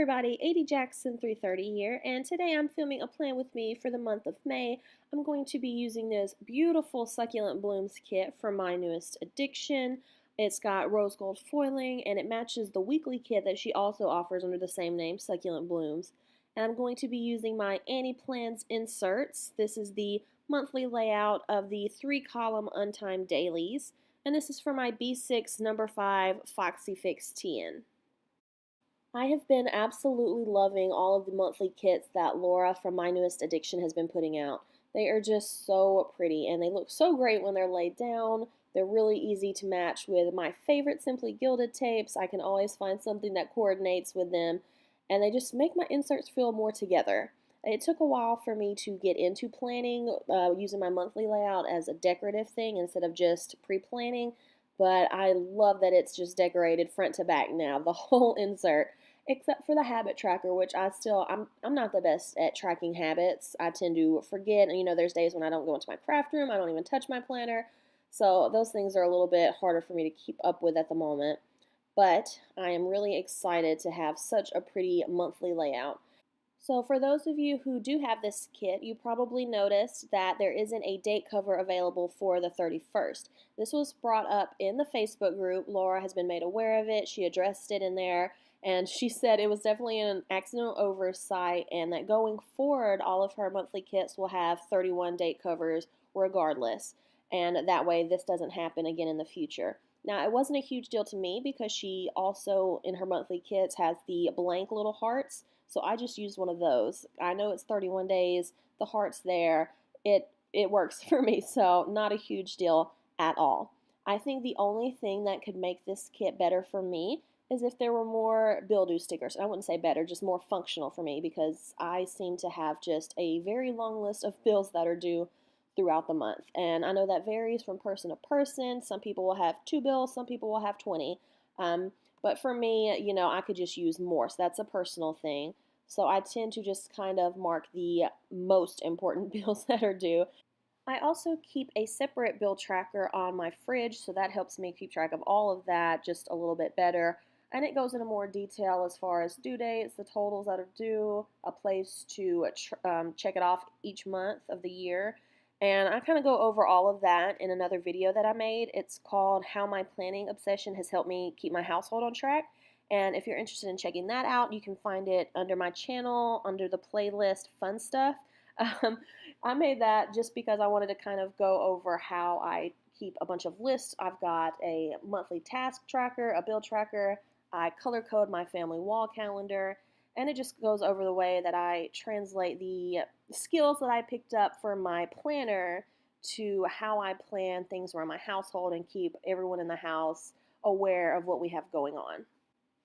everybody, AD Jackson 330 here, and today I'm filming a plan with me for the month of May. I'm going to be using this beautiful Succulent Blooms kit from My Newest Addiction. It's got rose gold foiling, and it matches the weekly kit that she also offers under the same name, Succulent Blooms. And I'm going to be using my Annie Plans inserts. This is the monthly layout of the 3-column Untimed Dailies, and this is for my B6 number 5 Foxy Fix TN. I have been absolutely loving all of the monthly kits that Laura from My Newest Addiction has been putting out. They are just so pretty and they look so great when they're laid down. They're really easy to match with my favorite Simply Gilded tapes. I can always find something that coordinates with them, and they just make my inserts feel more together. It took a while for me to get into planning, using my monthly layout as a decorative thing instead of just pre-planning, but I love that it's just decorated front to back now, the whole insert, except for the habit tracker, which I'm not the best at tracking habits. I tend to forget, and there's days when I don't go into my craft room, I don't even touch my planner, so those things are a little bit harder for me to keep up with at the moment. But I am really excited to have such a pretty monthly layout. So for those of you who do have this kit, you probably noticed that there isn't a date cover available for the 31st. This was brought up in the Facebook group. Laura has been made aware of it. She addressed it in there, and she said it was definitely an accidental oversight and that going forward, all of her monthly kits will have 31 date covers regardless. And that way this doesn't happen again in the future. Now, it wasn't a huge deal to me because she also, in her monthly kits, has the blank little hearts. So I just used one of those. I know it's 31 days, the heart's there. It works for me, so not a huge deal at all. I think the only thing that could make this kit better for me is if there were more bill-due stickers. I wouldn't say better, just more functional for me, because I seem to have just a very long list of bills that are due throughout the month. And I know that varies from person to person. Some people will have 2 bills, some people will have 20. But for me, I could just use more. So that's a personal thing. So I tend to just kind of mark the most important bills that are due. I also keep a separate bill tracker on my fridge, so that helps me keep track of all of that just a little bit better. And it goes into more detail as far as due dates, the totals that are due, a place to check it off each month of the year. And I kind of go over all of that in another video that I made. It's called How My Planning Obsession Has Helped Me Keep My Household on Track. And if you're interested in checking that out, you can find it under my channel, under the playlist Fun Stuff. Um, I made that just because I wanted to kind of go over how I keep a bunch of lists. I've got a monthly task tracker, a bill tracker. I color code my family wall calendar, and it just goes over the way that I translate the skills that I picked up for my planner to how I plan things around my household and keep everyone in the house aware of what we have going on.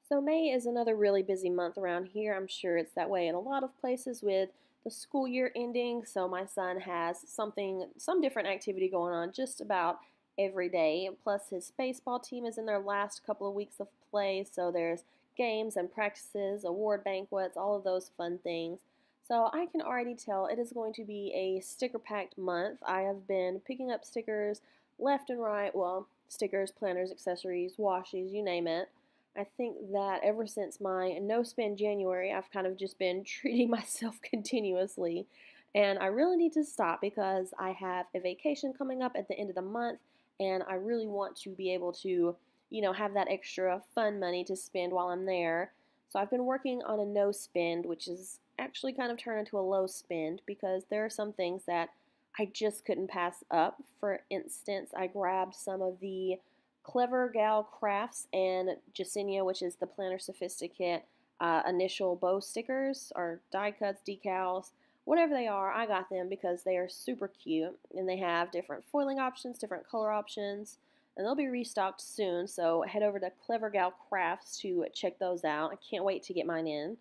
So May is another really busy month around here. I'm sure it's that way in a lot of places with the school year ending. So my son has some different activity going on just about every day. Plus his baseball team is in their last couple of weeks of play. So there's games and practices, award banquets, all of those fun things. So I can already tell it is going to be a sticker-packed month. I have been picking up stickers left and right. Well, stickers, planners, accessories, washies, you name it. I think that ever since my no spend January, I've kind of just been treating myself continuously. And I really need to stop because I have a vacation coming up at the end of the month, and I really want to be able to, have that extra fun money to spend while I'm there. So I've been working on a no spend, which is actually kind of turned into a low spend because there are some things that I just couldn't pass up. For instance, I grabbed some of the Clever Gal Crafts and Jasenia, which is the Planner Sophisticate initial bow stickers or die cuts, decals, whatever they are. I got them because they are super cute and they have different foiling options, different color options, and they'll be restocked soon. So head over to Clever Gal Crafts to check those out. I can't wait to get mine in.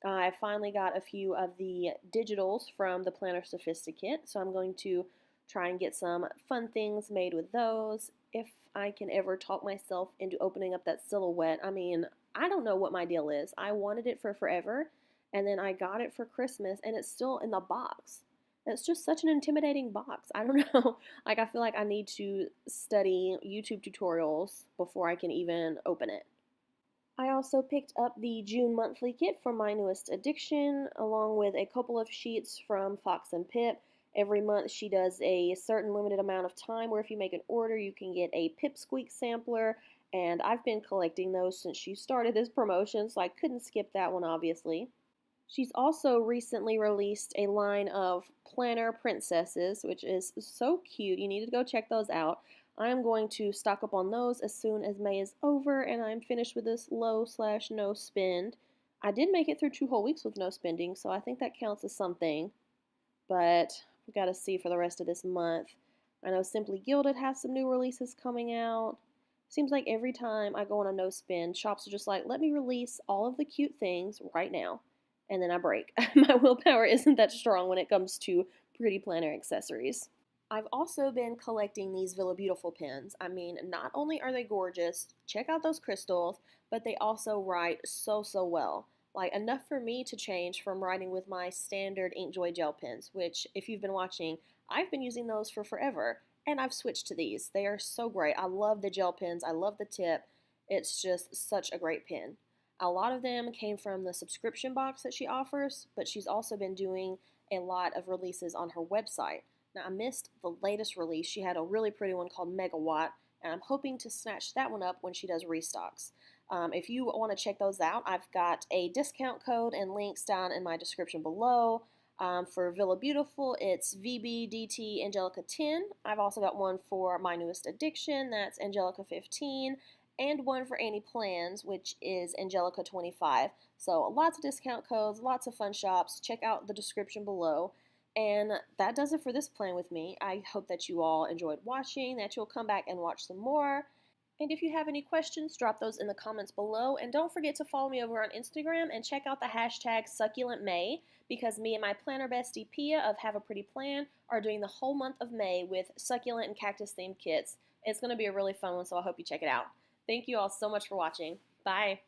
I finally got a few of the digitals from the Planner Sophisticate, so I'm going to try and get some fun things made with those. If I can ever talk myself into opening up that silhouette, I mean, I don't know what my deal is. I wanted it for forever, and then I got it for Christmas, and it's still in the box. It's just such an intimidating box. I don't know. Like, I feel like I need to study YouTube tutorials before I can even open it. I also picked up the June monthly kit from My Newest Addiction, along with a couple of sheets from Fox and Pip. Every month she does a certain limited amount of time where if you make an order, you can get a Pipsqueak sampler, and I've been collecting those since she started this promotion, so I couldn't skip that one, obviously. She's also recently released a line of planner princesses, which is so cute. You need to go check those out. I am going to stock up on those as soon as May is over and I'm finished with this low/no spend. I did make it through 2 whole weeks with no spending, so I think that counts as something. But we got to see for the rest of this month. I know Simply Gilded has some new releases coming out. Seems like every time I go on a no spend, shops are just like, let me release all of the cute things right now. And then I break. My willpower isn't that strong when it comes to pretty planner accessories. I've also been collecting these Villa Beautiful pens. I mean, not only are they gorgeous, check out those crystals, but they also write so well. Like enough for me to change from writing with my standard Inkjoy gel pens, which if you've been watching, I've been using those for forever, and I've switched to these. They are so great. I love the gel pens. I love the tip. It's just such a great pen. A lot of them came from the subscription box that she offers, but she's also been doing a lot of releases on her website. Now, I missed the latest release. She had a really pretty one called Megawatt, and I'm hoping to snatch that one up when she does restocks. If you want to check those out, I've got a discount code and links down in my description below. For Villa Beautiful, it's VBDT Angelica 10. I've also got one for My Newest Addiction, that's Angelica 15, and one for Annie Plans, which is Angelica 25. So lots of discount codes, lots of fun shops. Check out the description below. And that does it for this plan with me. I hope that you all enjoyed watching, that you'll come back and watch some more. And if you have any questions, drop those in the comments below. And don't forget to follow me over on Instagram and check out the hashtag SucculentMay, because me and my planner bestie Pia of Have a Pretty Plan are doing the whole month of May with succulent and cactus themed kits. It's going to be a really fun one, so I hope you check it out. Thank you all so much for watching. Bye.